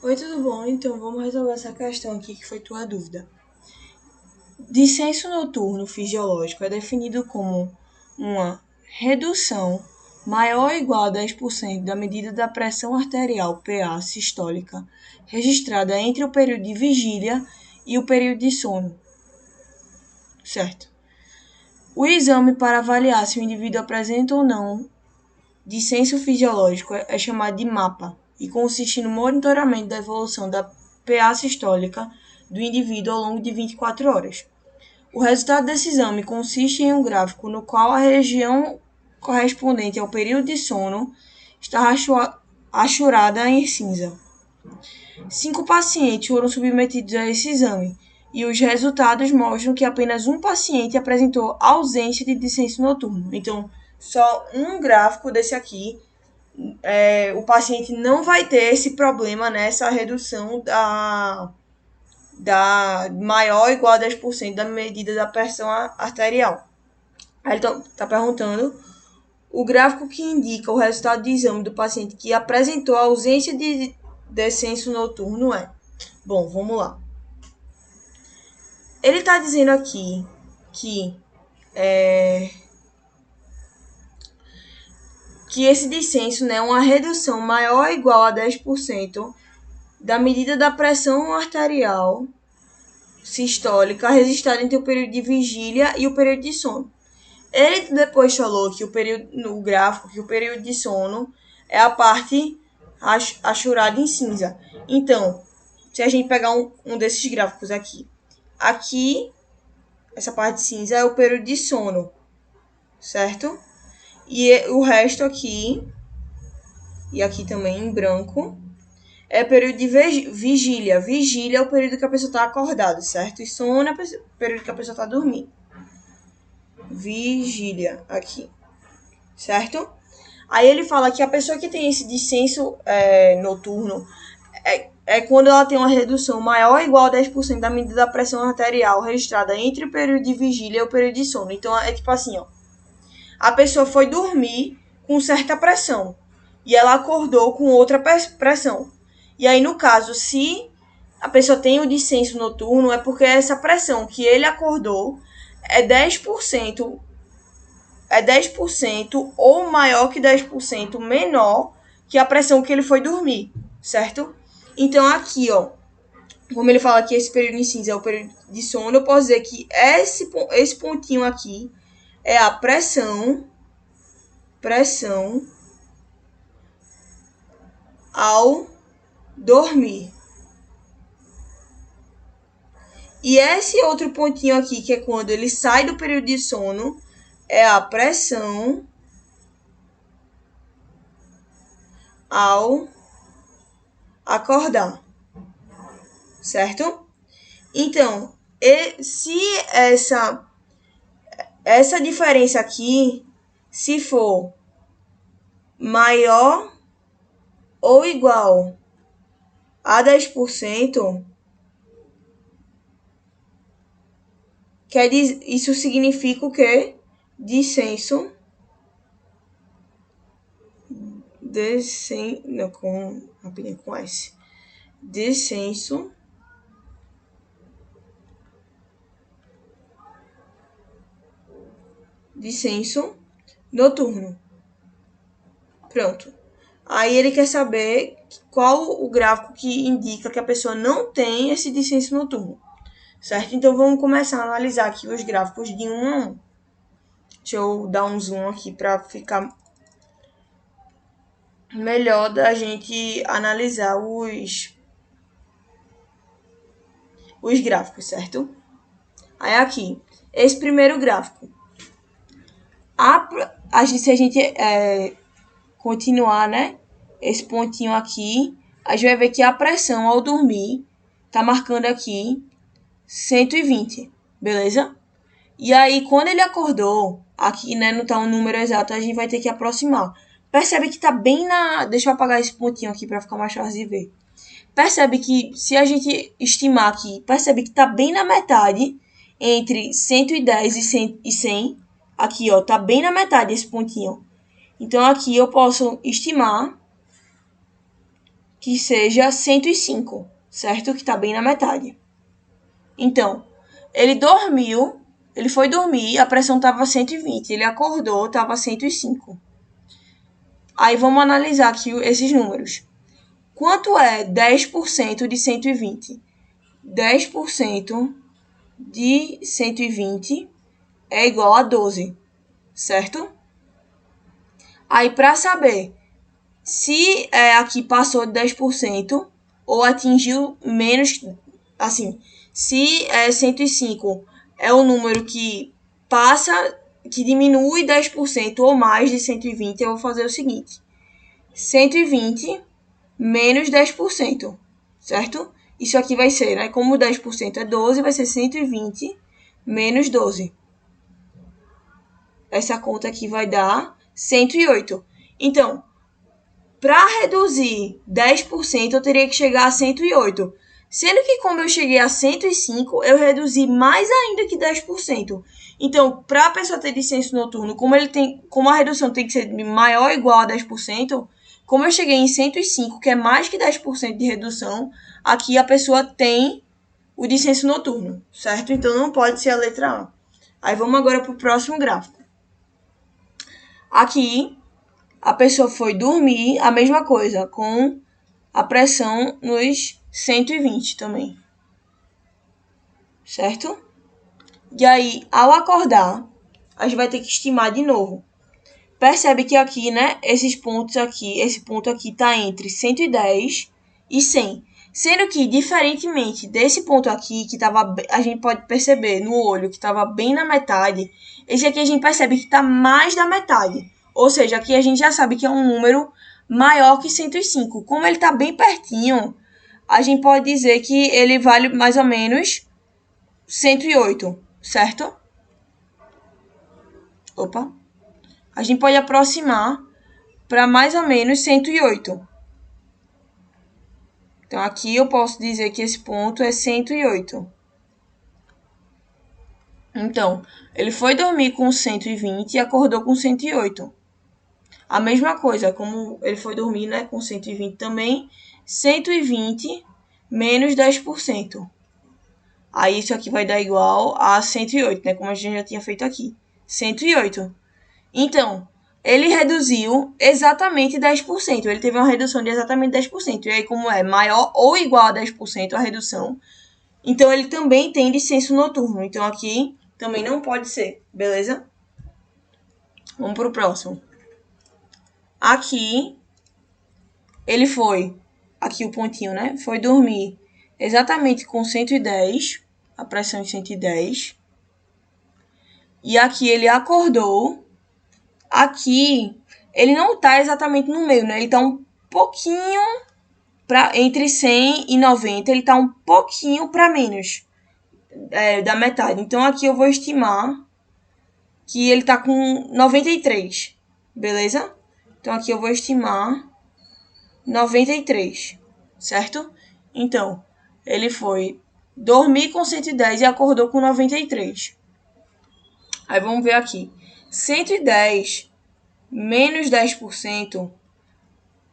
Oi, tudo bom? Então, vamos resolver essa questão aqui que foi tua dúvida. Descenso noturno fisiológico é definido como uma redução maior ou igual a 10% da medida da pressão arterial PA sistólica registrada entre o período de vigília e o período de sono, certo? O exame para avaliar se o indivíduo apresenta ou não descenso fisiológico é chamado de MAPA e consiste no monitoramento da evolução da PA sistólica do indivíduo ao longo de 24 horas. O resultado desse exame consiste em um gráfico no qual a região correspondente ao período de sono está rachurada em cinza. 5 pacientes foram submetidos a esse exame e os resultados mostram que apenas um paciente apresentou ausência de descenso noturno. Então, só um gráfico desse aqui, o paciente não vai ter esse problema nessa redução da maior ou igual a 10% da medida da pressão arterial. Aí ele está perguntando o gráfico que indica o resultado de exame do paciente que apresentou a ausência de descenso noturno é. Bom, vamos lá. Ele está dizendo aqui que esse descenso é uma redução maior ou igual a 10% da medida da pressão arterial sistólica registrada entre o período de vigília e o período de sono. Ele depois falou que no gráfico que o período de sono é a parte rachurada em cinza. Então, se a gente pegar um desses gráficos aqui, essa parte cinza é o período de sono, certo? E o resto aqui, e aqui também em branco, é o período de vigília. Vigília é o período que a pessoa está acordada, certo? E sono é o período que a pessoa está dormindo. Vigília, aqui, certo? Aí ele fala que a pessoa que tem esse descenso noturno é quando ela tem uma redução maior ou igual a 10% da medida da pressão arterial registrada entre o período de vigília e o período de sono. Então, é tipo assim, ó. A pessoa foi dormir com certa pressão e ela acordou com outra pressão. E aí, no caso, se a pessoa tem o descenso noturno, é porque essa pressão que ele acordou é 10% ou maior que 10% menor que a pressão que ele foi dormir, certo? Então, aqui, ó, como ele fala que esse período em cinza é o período de sono, eu posso dizer que esse pontinho aqui é a pressão ao dormir. E esse outro pontinho aqui, que é quando ele sai do período de sono, é a pressão ao acordar, certo? Então, se essa diferença aqui, se for maior ou igual a 10%, isso significa o quê? Descenso com S. Descenso noturno. Pronto. Aí ele quer saber qual o gráfico que indica que a pessoa não tem esse descenso noturno, certo? Então, vamos começar a analisar aqui os gráficos de um a um. Deixa eu dar um zoom aqui para ficar melhor da gente analisar os gráficos, certo? Aí aqui, esse primeiro gráfico. Se a gente continuar, né? Esse pontinho aqui, a gente vai ver que a pressão ao dormir tá marcando aqui 120, beleza? E aí, quando ele acordou, aqui, né, não tá um número exato, a gente vai ter que aproximar. Percebe que tá bem na... Deixa eu apagar esse pontinho aqui para ficar mais fácil de ver. Percebe que, se a gente estimar aqui, percebe que tá bem na metade, entre 110 e 100. Aqui, ó, tá bem na metade esse pontinho. Então, aqui eu posso estimar que seja 105, certo? Que tá bem na metade. Então, ele foi dormir, a pressão tava 120, ele acordou, tava 105. Aí vamos analisar aqui esses números. Quanto é 10% de 120? 10% de 120 é igual a 12, certo? Aí, para saber se aqui passou de 10% ou atingiu menos, assim, se 105 é o número que passa, que diminui 10% ou mais de 120, eu vou fazer o seguinte: 120 menos 10%, certo? Isso aqui vai ser, né? Como 10% é 12, vai ser 120 menos 12. Essa conta aqui vai dar 108. Então, para reduzir 10%, eu teria que chegar a 108. Sendo que como eu cheguei a 105, eu reduzi mais ainda que 10%. Então, para a pessoa ter descenso noturno, como a redução tem que ser maior ou igual a 10%, como eu cheguei em 105, que é mais que 10% de redução, aqui a pessoa tem o descenso noturno, certo? Então, não pode ser a letra A. Aí, vamos agora para o próximo gráfico. Aqui, a pessoa foi dormir, a mesma coisa, com a pressão nos 120 também, certo? E aí, ao acordar, a gente vai ter que estimar de novo. Percebe que aqui, né, esses pontos aqui, esse ponto aqui tá entre 110 e 100. Sendo que, diferentemente desse ponto aqui, que a gente pode perceber no olho que estava bem na metade, esse aqui a gente percebe que está mais da metade. Ou seja, aqui a gente já sabe que é um número maior que 105. Como ele está bem pertinho, a gente pode dizer que ele vale mais ou menos 108, certo? Opa! A gente pode aproximar para mais ou menos 108. Então, aqui eu posso dizer que esse ponto é 108. Então, ele foi dormir com 120 e acordou com 108. A mesma coisa, como ele foi dormir, né, com 120 também, 120 menos 10%. Aí isso aqui vai dar igual a 108, né, como a gente já tinha feito aqui. 108. Então, ele reduziu exatamente 10%. Ele teve uma redução de exatamente 10%. E aí, como é maior ou igual a 10% a redução, então ele também tem descenso noturno. Então, aqui também não pode ser, beleza? Vamos para o próximo. Aqui, ele foi, aqui o pontinho, né? Foi dormir exatamente com 110, a pressão em 110. E aqui ele acordou. Aqui, ele não está exatamente no meio, né? Ele está um pouquinho entre 100 e 90, ele está um pouquinho para menos da metade. Então, aqui eu vou estimar que ele está com 93, beleza? Então, aqui eu vou estimar 93, certo? Então, ele foi dormir com 110 e acordou com 93. Aí, vamos ver aqui. 110 menos 10%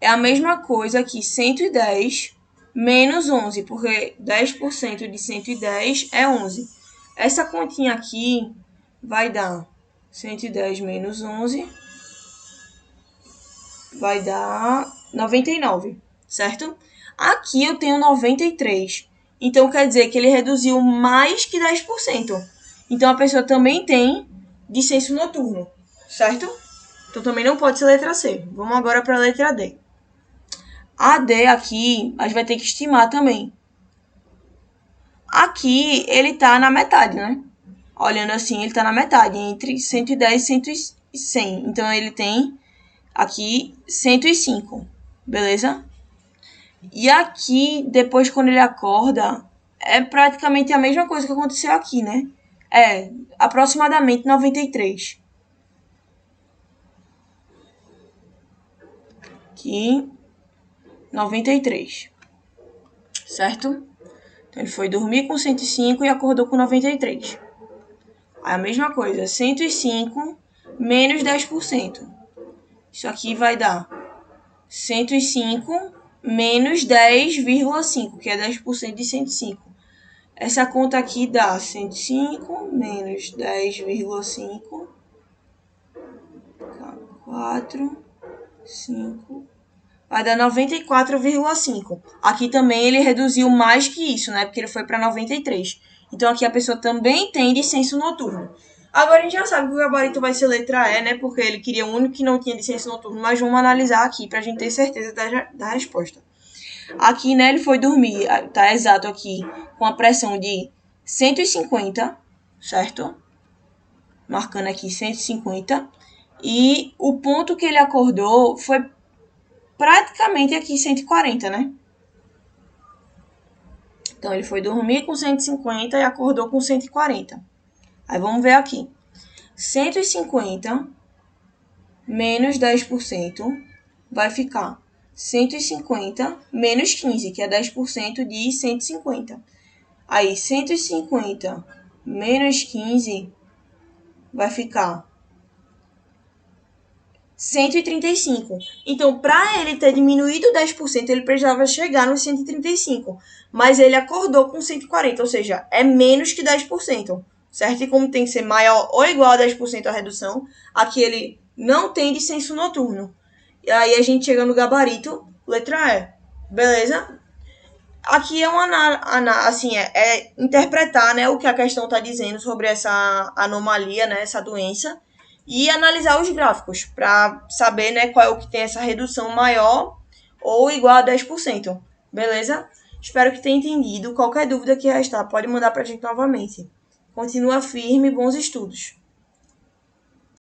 é a mesma coisa que 110 menos 11, porque 10% de 110 é 11. Essa continha aqui vai dar 110 menos 11, vai dar 99, certo? Aqui eu tenho 93, então quer dizer que ele reduziu mais que 10%. Então a pessoa também tem descenso noturno, certo? Então também não pode ser letra C. Vamos agora para a letra D. A D aqui, a gente vai ter que estimar também. Aqui, ele tá na metade, né? Olhando assim, ele tá na metade, entre 110 e 100. Então, ele tem aqui 105, beleza? E aqui, depois, quando ele acorda, é praticamente a mesma coisa que aconteceu aqui, né? É aproximadamente 93. Aqui, 93, certo? Então, ele foi dormir com 105 e acordou com 93. Aí, a mesma coisa, 105 menos 10%. Isso aqui vai dar 105 menos 10,5, que é 10% de 105. Essa conta aqui dá 105 menos 10,5, 4, 5, vai dar 94,5. Aqui também ele reduziu mais que isso, né? Porque ele foi para 93. Então aqui a pessoa também tem descenso noturno. Agora a gente já sabe que o gabarito vai ser letra E, né? Porque ele queria o único que não tinha descenso noturno. Mas vamos analisar aqui para a gente ter certeza da resposta. Aqui, né, ele foi dormir, tá exato aqui, com a pressão de 150, certo? Marcando aqui 150. E o ponto que ele acordou foi praticamente aqui 140, né? Então, ele foi dormir com 150 e acordou com 140. Aí, vamos ver aqui. 150 menos 10% vai ficar 150 menos 15, que é 10% de 150. Aí, 150 menos 15 vai ficar 135. Então, para ele ter diminuído 10%, ele precisava chegar nos 135. Mas ele acordou com 140, ou seja, é menos que 10%. Certo? E como tem que ser maior ou igual a 10% a redução, aqui ele não tem descenso noturno. E aí a gente chega no gabarito, letra E. Beleza? Aqui é interpretar, né, o que a questão está dizendo sobre essa anomalia, né, essa doença, e analisar os gráficos para saber, né, qual é o que tem essa redução maior ou igual a 10%. Beleza? Espero que tenha entendido. Qualquer dúvida que restar, pode mandar para a gente novamente. Continua firme, bons estudos.